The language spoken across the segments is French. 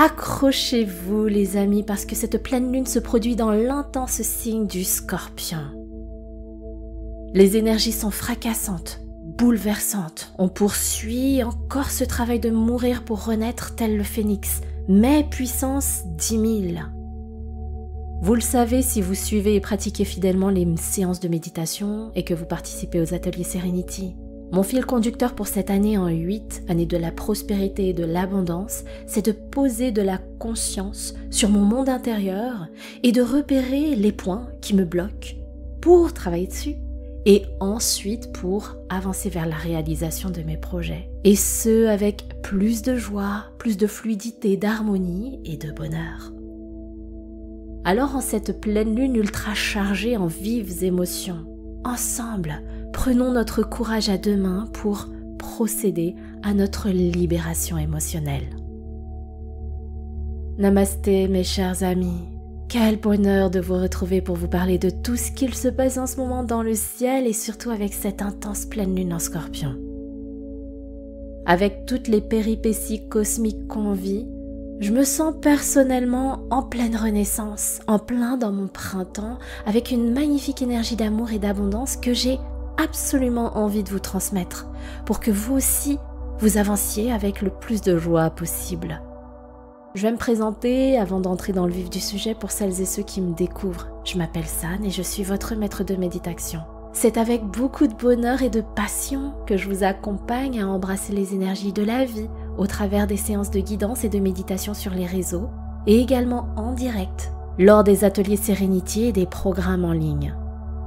Accrochez-vous les amis parce que cette pleine lune se produit dans l'intense signe du Scorpion. Les énergies sont fracassantes, bouleversantes. On poursuit encore ce travail de mourir pour renaître tel le phénix, mais puissance 10 000. Vous le savez si vous suivez et pratiquez fidèlement les séances de méditation et que vous participez aux ateliers Serenity. Mon fil conducteur pour cette année en 8, année de la prospérité et de l'abondance, c'est de poser de la conscience sur mon monde intérieur et de repérer les points qui me bloquent pour travailler dessus et ensuite pour avancer vers la réalisation de mes projets. Et ce, avec plus de joie, plus de fluidité, d'harmonie et de bonheur. Alors en cette pleine lune ultra chargée en vives émotions, ensemble, prenons notre courage à deux mains pour procéder à notre libération émotionnelle. Namasté mes chers amis, quel bonheur de vous retrouver pour vous parler de tout ce qu'il se passe en ce moment dans le ciel et surtout avec cette intense pleine lune en Scorpion. Avec toutes les péripéties cosmiques qu'on vit, je me sens personnellement en pleine renaissance, en plein dans mon printemps, avec une magnifique énergie d'amour et d'abondance que j'ai absolument envie de vous transmettre, pour que vous aussi, vous avanciez avec le plus de joie possible. Je vais me présenter avant d'entrer dans le vif du sujet pour celles et ceux qui me découvrent. Je m'appelle San et je suis votre maître de méditation. C'est avec beaucoup de bonheur et de passion que je vous accompagne à embrasser les énergies de la vie, au travers des séances de guidance et de méditation sur les réseaux, et également en direct, lors des ateliers Serenity et des programmes en ligne.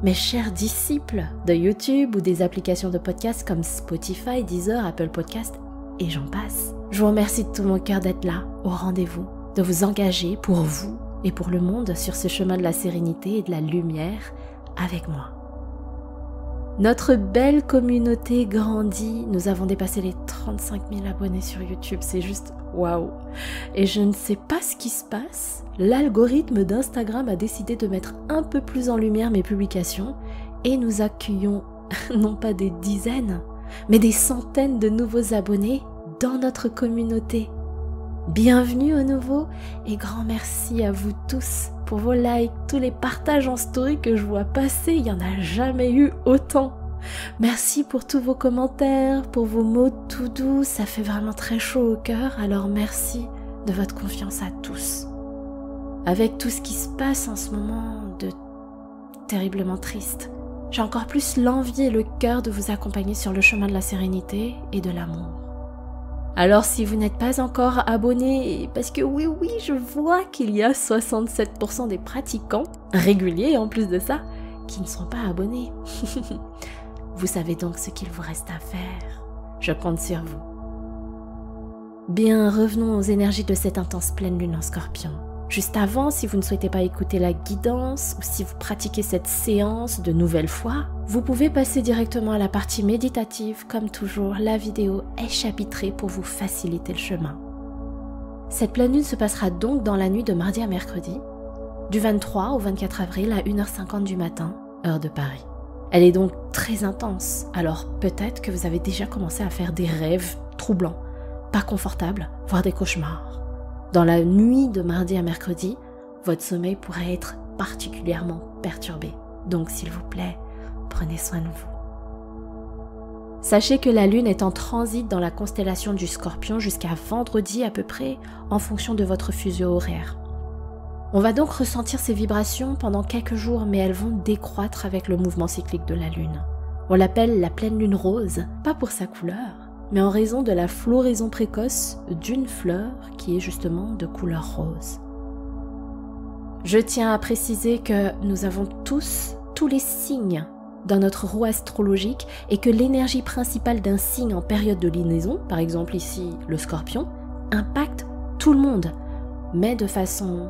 Mes chers disciples de YouTube ou des applications de podcast comme Spotify, Deezer, Apple Podcast, et j'en passe. Je vous remercie de tout mon cœur d'être là, au rendez-vous, de vous engager pour vous et pour le monde sur ce chemin de la sérénité et de la lumière avec moi. Notre belle communauté grandit, nous avons dépassé les 35 000 abonnés sur YouTube, c'est juste waouh. Et je ne sais pas ce qui se passe, l'algorithme d'Instagram a décidé de mettre un peu plus en lumière mes publications et nous accueillons non pas des dizaines, mais des centaines de nouveaux abonnés dans notre communauté. Bienvenue au nouveau et grand merci à vous tous pour vos likes, tous les partages en story que je vois passer, il n'y en a jamais eu autant. Merci pour tous vos commentaires, pour vos mots tout doux, ça fait vraiment très chaud au cœur, alors merci de votre confiance à tous. Avec tout ce qui se passe en ce moment de terriblement triste, j'ai encore plus l'envie et le cœur de vous accompagner sur le chemin de la sérénité et de l'amour. Alors si vous n'êtes pas encore abonné, parce que oui, je vois qu'il y a 67% des pratiquants, réguliers en plus de ça, qui ne sont pas abonnés. Vous savez donc ce qu'il vous reste à faire. Je compte sur vous. Bien, revenons aux énergies de cette intense pleine lune en Scorpion. Juste avant, si vous ne souhaitez pas écouter la guidance ou si vous pratiquez cette séance de nouvelle fois, vous pouvez passer directement à la partie méditative. Comme toujours, la vidéo est chapitrée pour vous faciliter le chemin. Cette pleine lune se passera donc dans la nuit de mardi à mercredi, du 23 au 24 avril à 1h50 du matin, heure de Paris. Elle est donc très intense, alors peut-être que vous avez déjà commencé à faire des rêves troublants, pas confortables, voire des cauchemars. Dans la nuit de mardi à mercredi, votre sommeil pourrait être particulièrement perturbé. Donc s'il vous plaît, prenez soin de vous. Sachez que la lune est en transit dans la constellation du Scorpion jusqu'à vendredi à peu près, en fonction de votre fuseau horaire. On va donc ressentir ces vibrations pendant quelques jours, mais elles vont décroître avec le mouvement cyclique de la lune. On l'appelle la pleine lune rose, pas pour sa couleur, mais en raison de la floraison précoce d'une fleur qui est justement de couleur rose. Je tiens à préciser que nous avons tous les signes dans notre roue astrologique et que l'énergie principale d'un signe en période de lunaison, par exemple ici le Scorpion, impacte tout le monde, mais de façon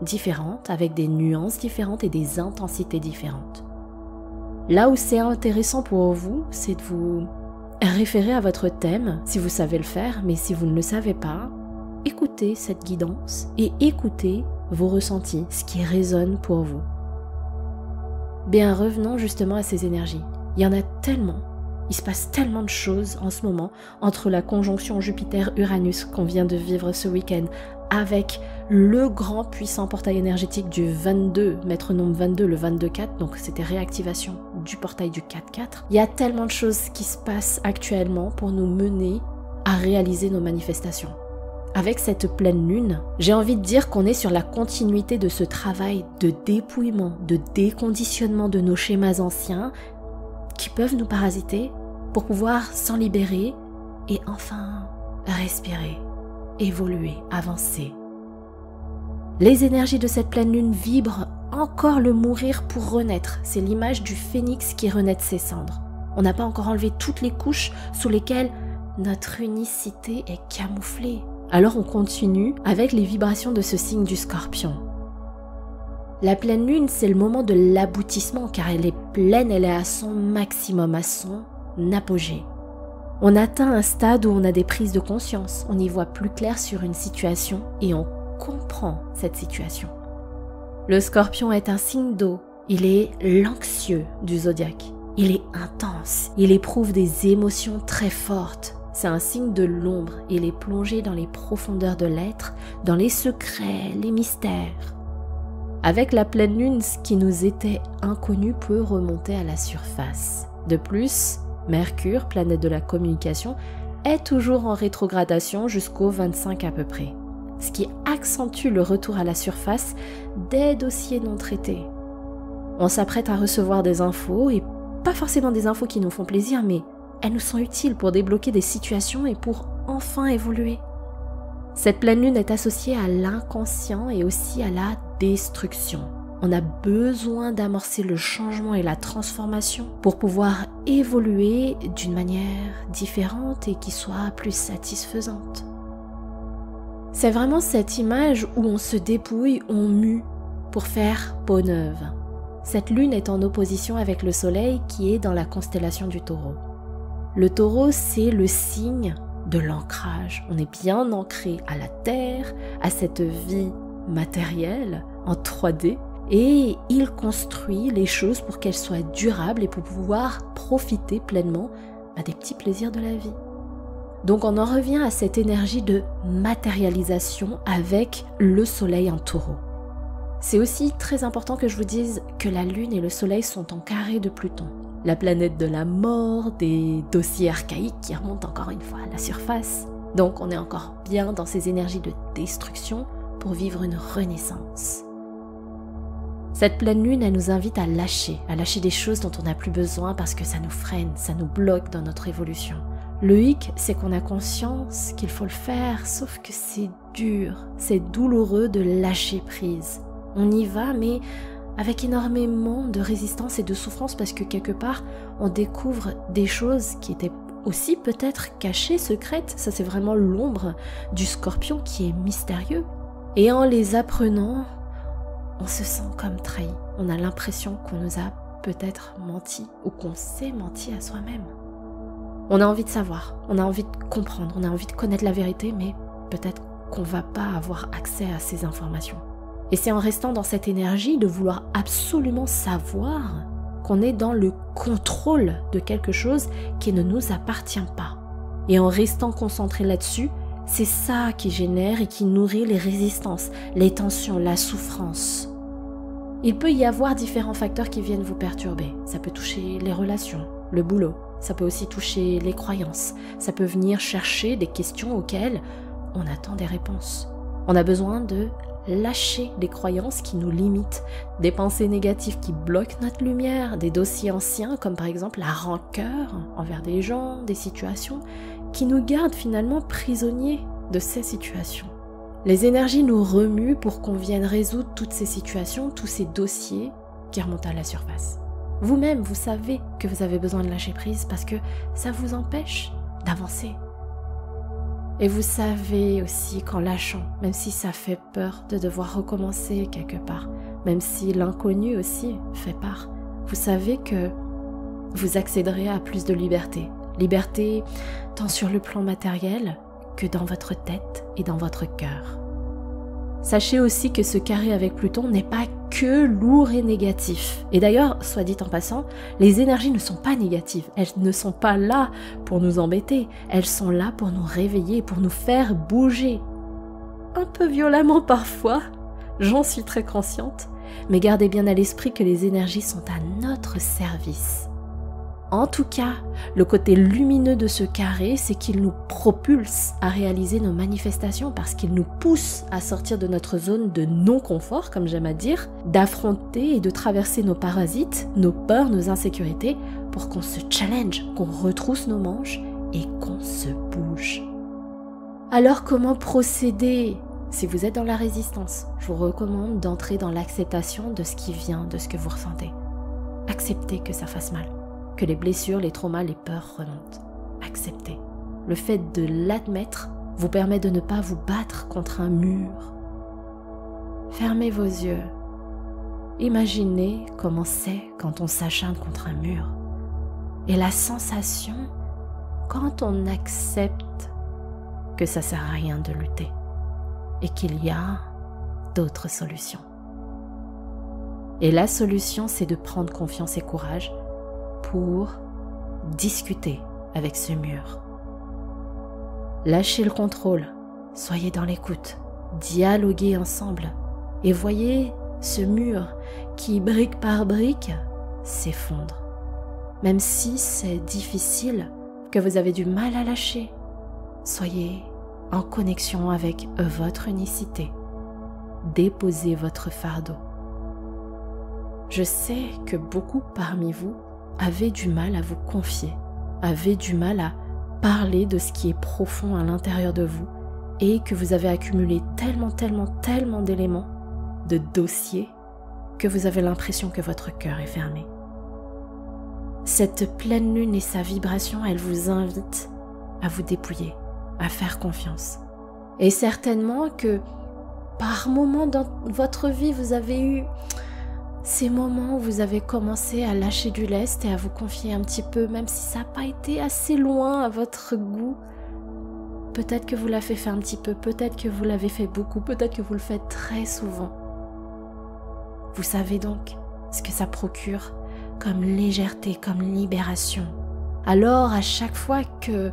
différente, avec des nuances différentes et des intensités différentes. Là où c'est intéressant pour vous, c'est de vous référer à votre thème, si vous savez le faire, mais si vous ne le savez pas, écoutez cette guidance et écoutez vos ressentis, ce qui résonne pour vous. Bien, revenons justement à ces énergies. Il y en a tellement Il se passe tellement de choses en ce moment entre la conjonction Jupiter-Uranus qu'on vient de vivre ce week-end avec le grand puissant portail énergétique du 22, maître nombre 22, le 22-4, donc c'était réactivation du portail du 4-4. Il y a tellement de choses qui se passent actuellement pour nous mener à réaliser nos manifestations. Avec cette pleine lune, j'ai envie de dire qu'on est sur la continuité de ce travail de dépouillement, de déconditionnement de nos schémas anciens qui peuvent nous parasiter pour pouvoir s'en libérer et enfin respirer, évoluer, avancer. Les énergies de cette pleine lune vibrent encore le mourir pour renaître. C'est l'image du phénix qui renaît de ses cendres. On n'a pas encore enlevé toutes les couches sous lesquelles notre unicité est camouflée. Alors on continue avec les vibrations de ce signe du Scorpion. La pleine lune, c'est le moment de l'aboutissement car elle est pleine, elle est à son maximum, à son apogée. On atteint un stade où on a des prises de conscience, on y voit plus clair sur une situation et on comprend cette situation. Le Scorpion est un signe d'eau, il est l'anxieux du zodiaque, il est intense, il éprouve des émotions très fortes. C'est un signe de l'ombre, il est plongé dans les profondeurs de l'être, dans les secrets, les mystères. Avec la pleine lune, ce qui nous était inconnu peut remonter à la surface. De plus, Mercure, planète de la communication, est toujours en rétrogradation jusqu'au 25 à peu près. Ce qui accentue le retour à la surface des dossiers non traités. On s'apprête à recevoir des infos, et pas forcément des infos qui nous font plaisir, mais elles nous sont utiles pour débloquer des situations et pour enfin évoluer. Cette pleine lune est associée à l'inconscient et aussi à la destruction. On a besoin d'amorcer le changement et la transformation pour pouvoir évoluer d'une manière différente et qui soit plus satisfaisante. C'est vraiment cette image où on se dépouille, on mue pour faire peau neuve. Cette lune est en opposition avec le soleil qui est dans la constellation du Taureau. Le Taureau, c'est le signe de l'ancrage. On est bien ancré à la terre, à cette vie matérielle en 3D, et il construit les choses pour qu'elles soient durables et pour pouvoir profiter pleinement des petits plaisirs de la vie. Donc on en revient à cette énergie de matérialisation avec le soleil en Taureau. C'est aussi très important que je vous dise que la lune et le soleil sont en carré de Pluton. La planète de la mort, des dossiers archaïques qui remontent encore une fois à la surface. Donc on est encore bien dans ces énergies de destruction pour vivre une renaissance. Cette pleine lune, elle nous invite à lâcher des choses dont on n'a plus besoin parce que ça nous freine, ça nous bloque dans notre évolution. Le hic, c'est qu'on a conscience qu'il faut le faire, sauf que c'est dur, c'est douloureux de lâcher prise. On y va, mais avec énormément de résistance et de souffrance parce que quelque part, on découvre des choses qui étaient aussi peut-être cachées, secrètes. Ça, c'est vraiment l'ombre du Scorpion qui est mystérieux. Et en les apprenant, on se sent comme trahi. On a l'impression qu'on nous a peut-être menti ou qu'on s'est menti à soi-même. On a envie de savoir, on a envie de comprendre, on a envie de connaître la vérité, mais peut-être qu'on ne va pas avoir accès à ces informations. Et c'est en restant dans cette énergie de vouloir absolument savoir qu'on est dans le contrôle de quelque chose qui ne nous appartient pas. Et en restant concentré là-dessus, c'est ça qui génère et qui nourrit les résistances, les tensions, la souffrance. Il peut y avoir différents facteurs qui viennent vous perturber. Ça peut toucher les relations, le boulot. Ça peut aussi toucher les croyances. Ça peut venir chercher des questions auxquelles on attend des réponses. On a besoin de lâcher des croyances qui nous limitent, des pensées négatives qui bloquent notre lumière, des dossiers anciens comme par exemple la rancœur envers des gens, des situations qui nous gardent finalement prisonniers de ces situations. Les énergies nous remuent pour qu'on vienne résoudre toutes ces situations, tous ces dossiers qui remontent à la surface. Vous-même, vous savez que vous avez besoin de lâcher prise parce que ça vous empêche d'avancer. Et vous savez aussi qu'en lâchant, même si ça fait peur de devoir recommencer quelque part, même si l'inconnu aussi fait part, vous savez que vous accéderez à plus de liberté. Liberté tant sur le plan matériel que dans votre tête et dans votre cœur. Sachez aussi que ce carré avec Pluton n'est pas que lourd et négatif. Et d'ailleurs, soit dit en passant, les énergies ne sont pas négatives. Elles ne sont pas là pour nous embêter. Elles sont là pour nous réveiller, pour nous faire bouger. Un peu violemment parfois, j'en suis très consciente, mais gardez bien à l'esprit que les énergies sont à notre service. En tout cas, le côté lumineux de ce carré, c'est qu'il nous propulse à réaliser nos manifestations parce qu'il nous pousse à sortir de notre zone de non-confort, comme j'aime à dire, d'affronter et de traverser nos parasites, nos peurs, nos insécurités, pour qu'on se challenge, qu'on retrousse nos manches et qu'on se bouge. Alors comment procéder ? Si vous êtes dans la résistance, je vous recommande d'entrer dans l'acceptation de ce qui vient, de ce que vous ressentez. Acceptez que ça fasse mal. Que les blessures, les traumas, les peurs remontent. Acceptez. Le fait de l'admettre vous permet de ne pas vous battre contre un mur. Fermez vos yeux. Imaginez comment c'est quand on s'acharne contre un mur. Et la sensation quand on accepte que ça sert à rien de lutter et qu'il y a d'autres solutions. Et la solution, c'est de prendre confiance et courage pour discuter avec ce mur. Lâchez le contrôle, soyez dans l'écoute, dialoguez ensemble et voyez ce mur qui, brique par brique, s'effondre. Même si c'est difficile, que vous avez du mal à lâcher, soyez en connexion avec votre unicité. Déposez votre fardeau. Je sais que beaucoup parmi vous avez du mal à vous confier, avez du mal à parler de ce qui est profond à l'intérieur de vous et que vous avez accumulé tellement d'éléments, de dossiers, que vous avez l'impression que votre cœur est fermé. Cette pleine lune et sa vibration, elle vous invite à vous dépouiller, à faire confiance. Et certainement que par moments dans votre vie, vous avez eu ces moments où vous avez commencé à lâcher du lest et à vous confier un petit peu, même si ça n'a pas été assez loin à votre goût. Peut-être que vous l'avez fait un petit peu, peut-être que vous l'avez fait beaucoup, peut-être que vous le faites très souvent. Vous savez donc ce que ça procure comme légèreté, comme libération. Alors, à chaque fois que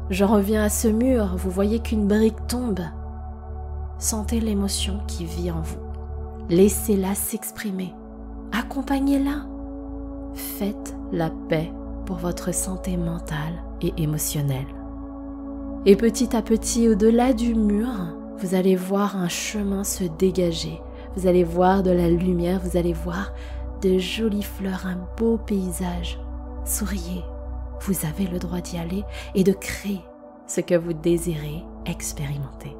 j'en reviens à ce mur, vous voyez qu'une brique tombe. Sentez l'émotion qui vit en vous. Laissez-la s'exprimer. Accompagnez-la. Faites la paix pour votre santé mentale et émotionnelle. Et petit à petit, au-delà du mur, vous allez voir un chemin se dégager. Vous allez voir de la lumière, vous allez voir de jolies fleurs, un beau paysage. Souriez, vous avez le droit d'y aller et de créer ce que vous désirez expérimenter.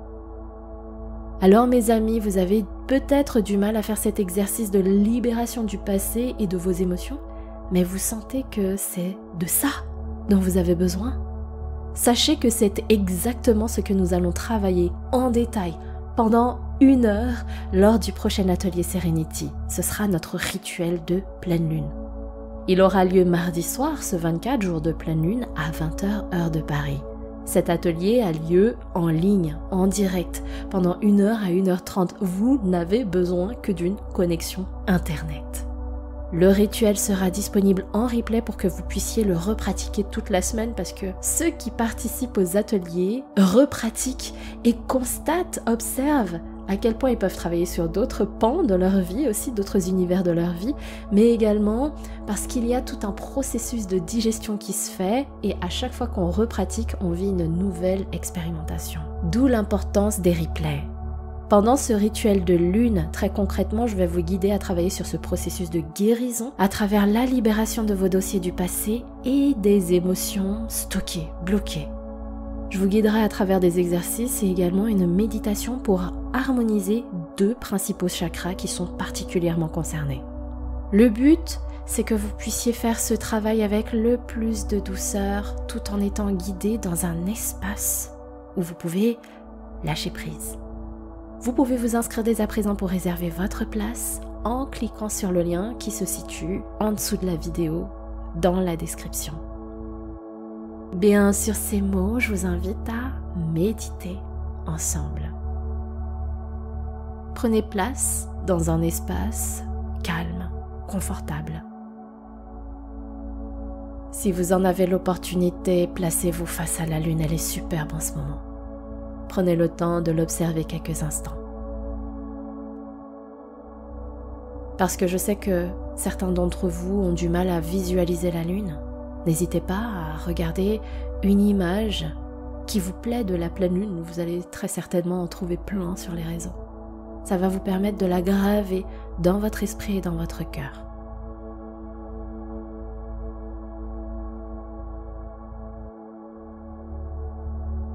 Alors mes amis, vous avez peut-être du mal à faire cet exercice de libération du passé et de vos émotions, mais vous sentez que c'est de ça dont vous avez besoin. Sachez que c'est exactement ce que nous allons travailler en détail pendant 1 heure lors du prochain atelier Serenity. Ce sera notre rituel de pleine lune. Il aura lieu mardi soir, ce 24 jour de pleine lune, à 20h heure de Paris. Cet atelier a lieu en ligne, en direct, pendant 1 heure à 1h30. Vous n'avez besoin que d'une connexion Internet. Le rituel sera disponible en replay pour que vous puissiez le repratiquer toute la semaine parce que ceux qui participent aux ateliers repratiquent et constatent, observent à quel point ils peuvent travailler sur d'autres pans de leur vie, aussi d'autres univers de leur vie, mais également parce qu'il y a tout un processus de digestion qui se fait et à chaque fois qu'on repratique, on vit une nouvelle expérimentation. D'où l'importance des replays. Pendant ce rituel de lune, très concrètement, je vais vous guider à travailler sur ce processus de guérison à travers la libération de vos dossiers du passé et des émotions stockées, bloquées. Je vous guiderai à travers des exercices et également une méditation pour harmoniser 2 principaux chakras qui sont particulièrement concernés. Le but, c'est que vous puissiez faire ce travail avec le plus de douceur tout en étant guidé dans un espace où vous pouvez lâcher prise. Vous pouvez vous inscrire dès à présent pour réserver votre place en cliquant sur le lien qui se situe en dessous de la vidéo dans la description. Bien, sur ces mots, je vous invite à méditer ensemble. Prenez place dans un espace calme, confortable. Si vous en avez l'opportunité, placez-vous face à la lune, elle est superbe en ce moment. Prenez le temps de l'observer quelques instants. Parce que je sais que certains d'entre vous ont du mal à visualiser la lune. N'hésitez pas à regarder une image qui vous plaît de la pleine lune. Vous allez très certainement en trouver plein sur les réseaux. Ça va vous permettre de la graver dans votre esprit et dans votre cœur.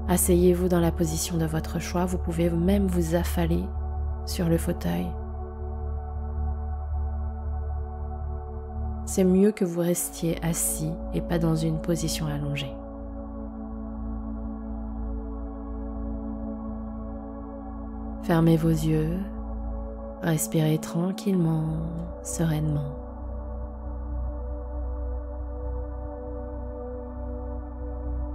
Asseyez-vous dans la position de votre choix. Vous pouvez même vous affaler sur le fauteuil. C'est mieux que vous restiez assis et pas dans une position allongée. Fermez vos yeux, respirez tranquillement, sereinement.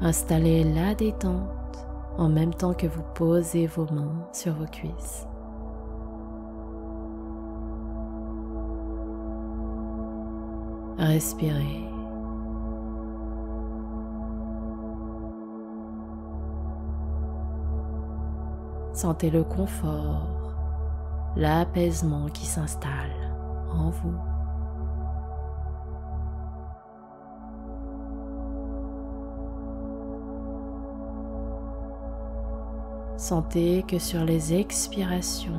Installez la détente en même temps que vous posez vos mains sur vos cuisses. Respirez. Sentez le confort, l'apaisement qui s'installe en vous. Sentez que sur les expirations,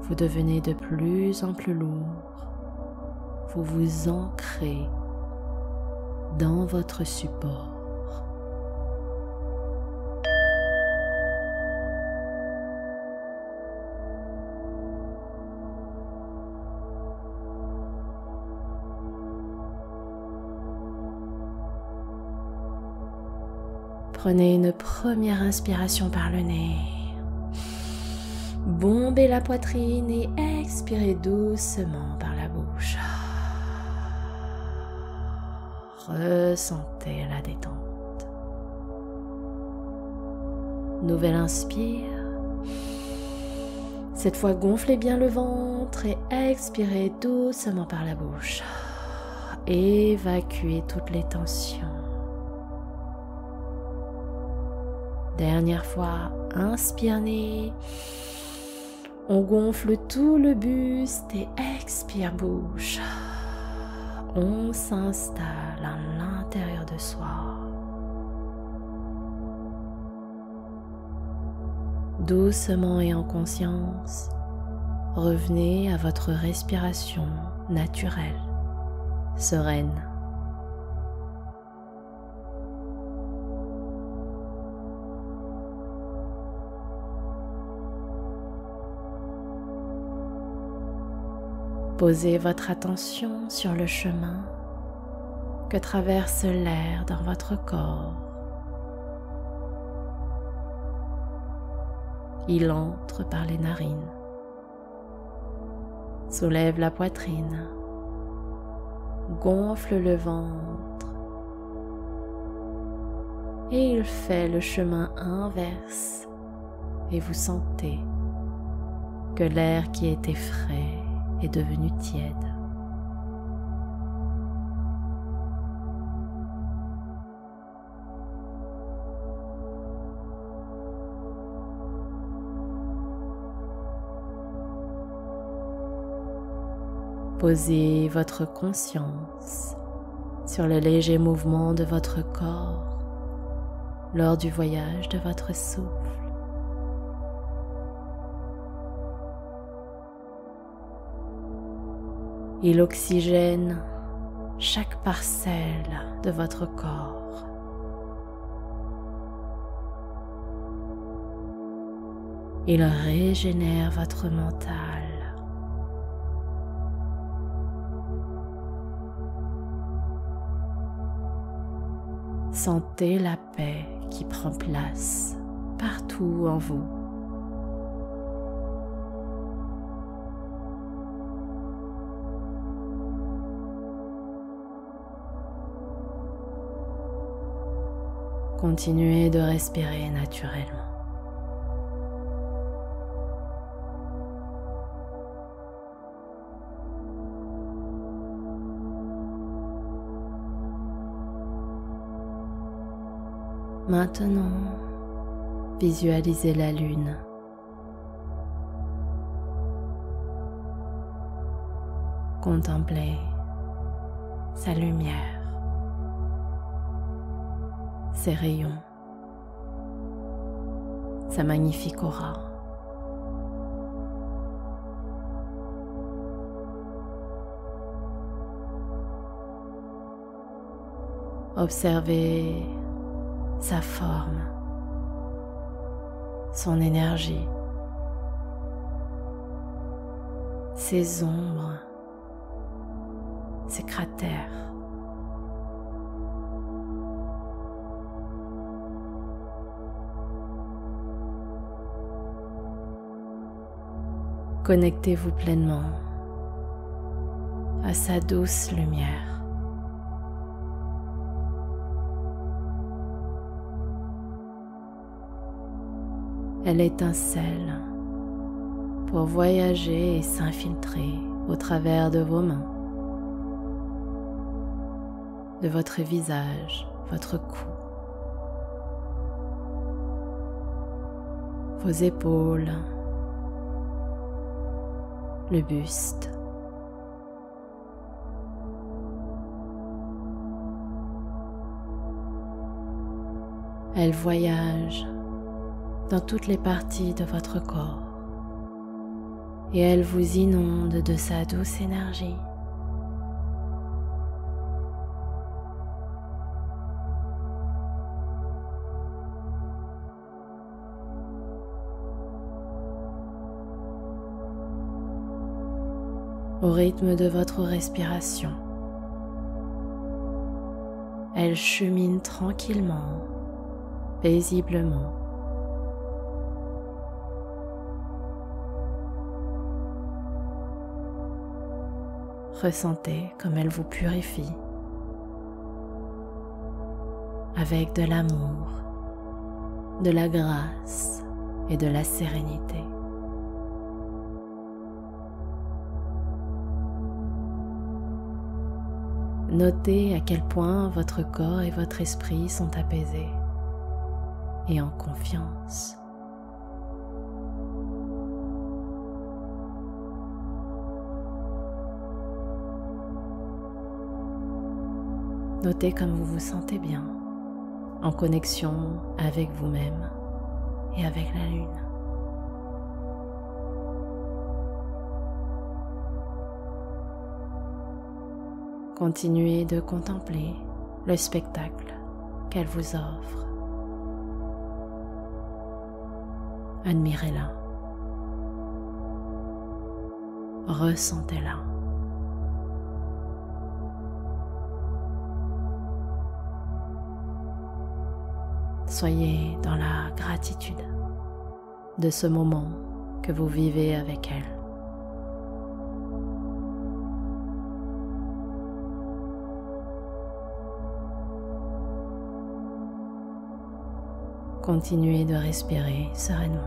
vous devenez de plus en plus lourd. Vous vous ancrez dans votre support. Prenez une première inspiration par le nez. Bombez la poitrine et expirez doucement par la bouche. Ressentez la détente. Nouvelle inspire. Cette fois, gonflez bien le ventre et expirez doucement par la bouche. Évacuez toutes les tensions. Dernière fois, inspire-nez. On gonfle tout le buste et expire bouche. On s'installe à l'intérieur de soi. Doucement et en conscience, revenez à votre respiration naturelle, sereine. Posez votre attention sur le chemin que traverse l'air dans votre corps. Il entre par les narines, soulève la poitrine, gonfle le ventre et il fait le chemin inverse et vous sentez que l'air qui était frais est devenu tiède. Posez votre conscience sur les légers mouvements de votre corps lors du voyage de votre souffle. Il oxygène chaque parcelle de votre corps. Il régénère votre mental. Sentez la paix qui prend place partout en vous. Continuez de respirer naturellement. Maintenant, visualisez la lune. Contemplez sa lumière, ses rayons, sa magnifique aura. Observez sa forme, son énergie, ses ombres, ses cratères. Connectez-vous pleinement à sa douce lumière. Elle étincelle pour voyager et s'infiltrer au travers de vos mains, de votre visage, votre cou, vos épaules, le buste, elle voyage dans toutes les parties de votre corps et elle vous inonde de sa douce énergie. Au rythme de votre respiration, elle chemine tranquillement, paisiblement. Ressentez comme elle vous purifie avec de l'amour, de la grâce et de la sérénité. Notez à quel point votre corps et votre esprit sont apaisés et en confiance. Notez comme vous vous sentez bien, en connexion avec vous-même et avec la lune. Continuez de contempler le spectacle qu'elle vous offre. Admirez-la. Ressentez-la. Soyez dans la gratitude de ce moment que vous vivez avec elle. Continuez de respirer sereinement.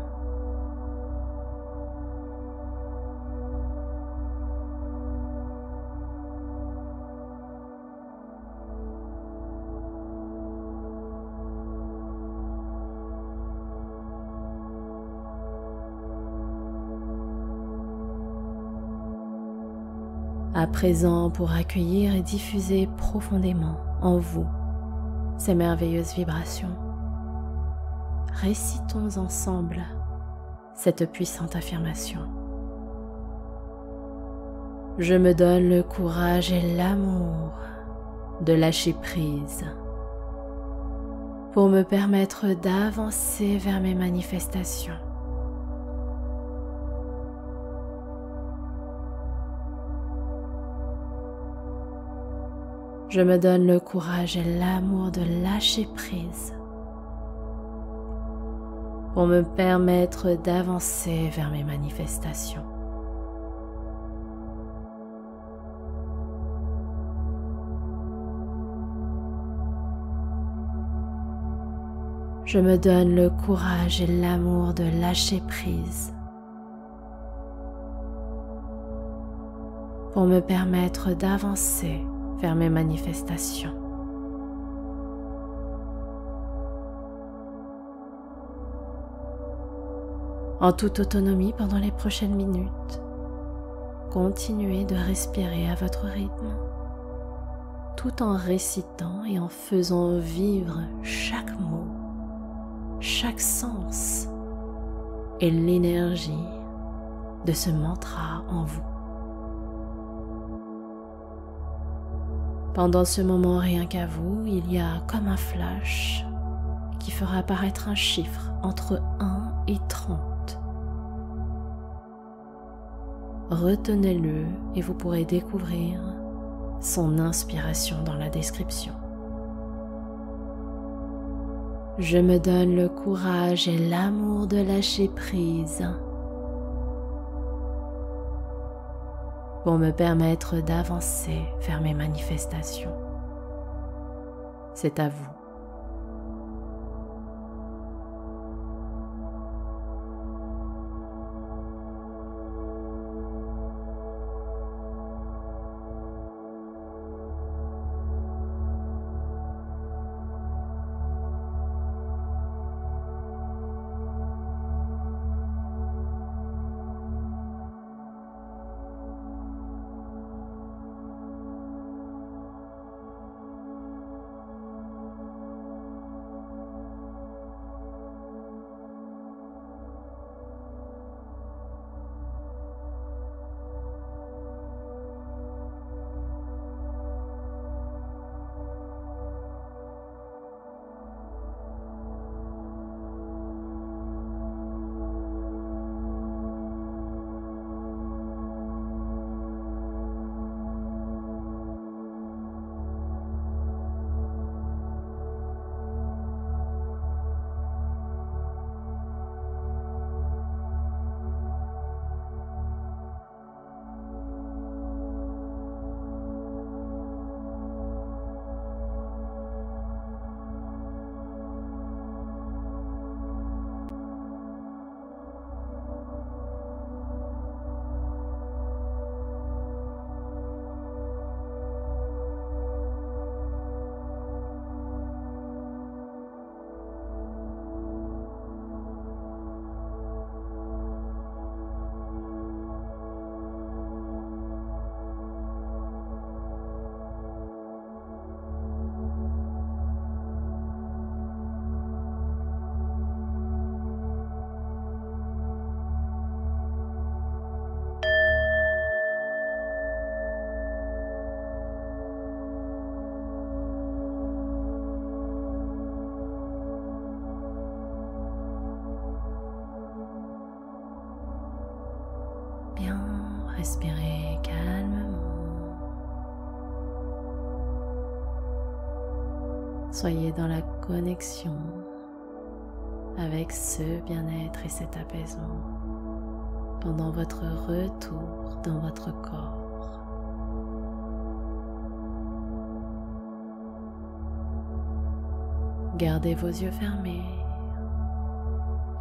À présent, pour accueillir et diffuser profondément en vous ces merveilleuses vibrations, récitons ensemble cette puissante affirmation. Je me donne le courage et l'amour de lâcher prise pour me permettre d'avancer vers mes manifestations. Je me donne le courage et l'amour de lâcher prise pour me permettre d'avancer vers mes manifestations. Je me donne le courage et l'amour de lâcher prise pour me permettre d'avancer vers mes manifestations. En toute autonomie pendant les prochaines minutes, continuez de respirer à votre rythme, tout en récitant et en faisant vivre chaque mot, chaque sens et l'énergie de ce mantra en vous. Pendant ce moment rien qu'à vous, il y a comme un flash qui fera apparaître un chiffre entre 1 et 30. Retenez-le et vous pourrez découvrir son inspiration dans la description. Je me donne le courage et l'amour de lâcher prise pour me permettre d'avancer vers mes manifestations. C'est à vous. Respirez calmement. Soyez dans la connexion avec ce bien-être et cet apaisement pendant votre retour dans votre corps. Gardez vos yeux fermés.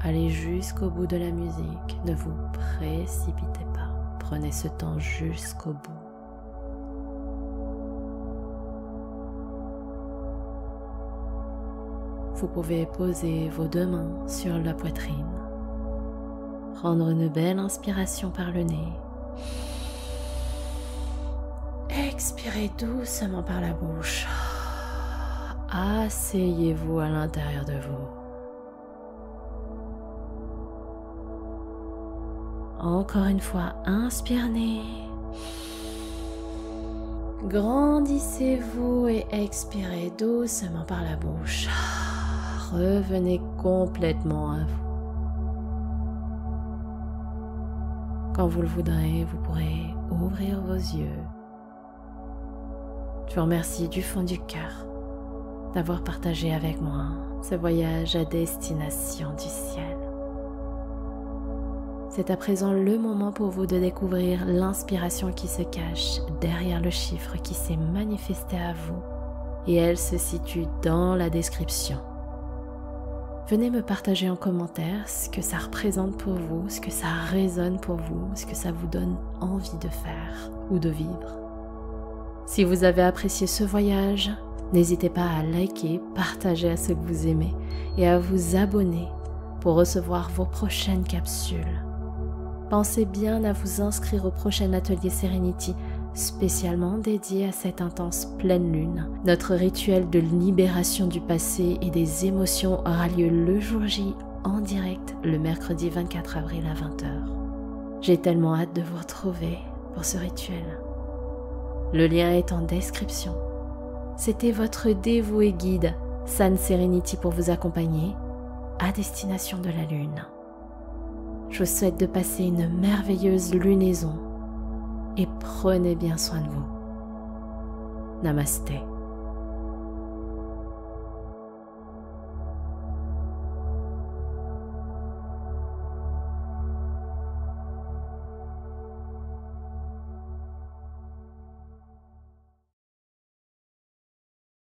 Allez jusqu'au bout de la musique. Ne vous précipitez pas. Prenez ce temps jusqu'au bout. Vous pouvez poser vos deux mains sur la poitrine. Prendre une belle inspiration par le nez. Expirez doucement par la bouche. Asseyez-vous à l'intérieur de vous. Encore une fois, inspirez. Grandissez-vous et expirez doucement par la bouche. Revenez complètement à vous. Quand vous le voudrez, vous pourrez ouvrir vos yeux. Je vous remercie du fond du cœur d'avoir partagé avec moi ce voyage à destination du ciel. C'est à présent le moment pour vous de découvrir l'inspiration qui se cache derrière le chiffre qui s'est manifesté à vous, et elle se situe dans la description. Venez me partager en commentaire ce que ça représente pour vous, ce que ça résonne pour vous, ce que ça vous donne envie de faire ou de vivre. Si vous avez apprécié ce voyage, n'hésitez pas à liker, partager à ceux que vous aimez et à vous abonner pour recevoir vos prochaines capsules. Pensez bien à vous inscrire au prochain atelier Serenity, spécialement dédié à cette intense pleine lune. Notre rituel de libération du passé et des émotions aura lieu le jour J en direct le mercredi 24 avril à 20h. J'ai tellement hâte de vous retrouver pour ce rituel. Le lien est en description. C'était votre dévoué guide San Serenity pour vous accompagner à destination de la Lune. Je vous souhaite de passer une merveilleuse lunaison et prenez bien soin de vous. Namasté.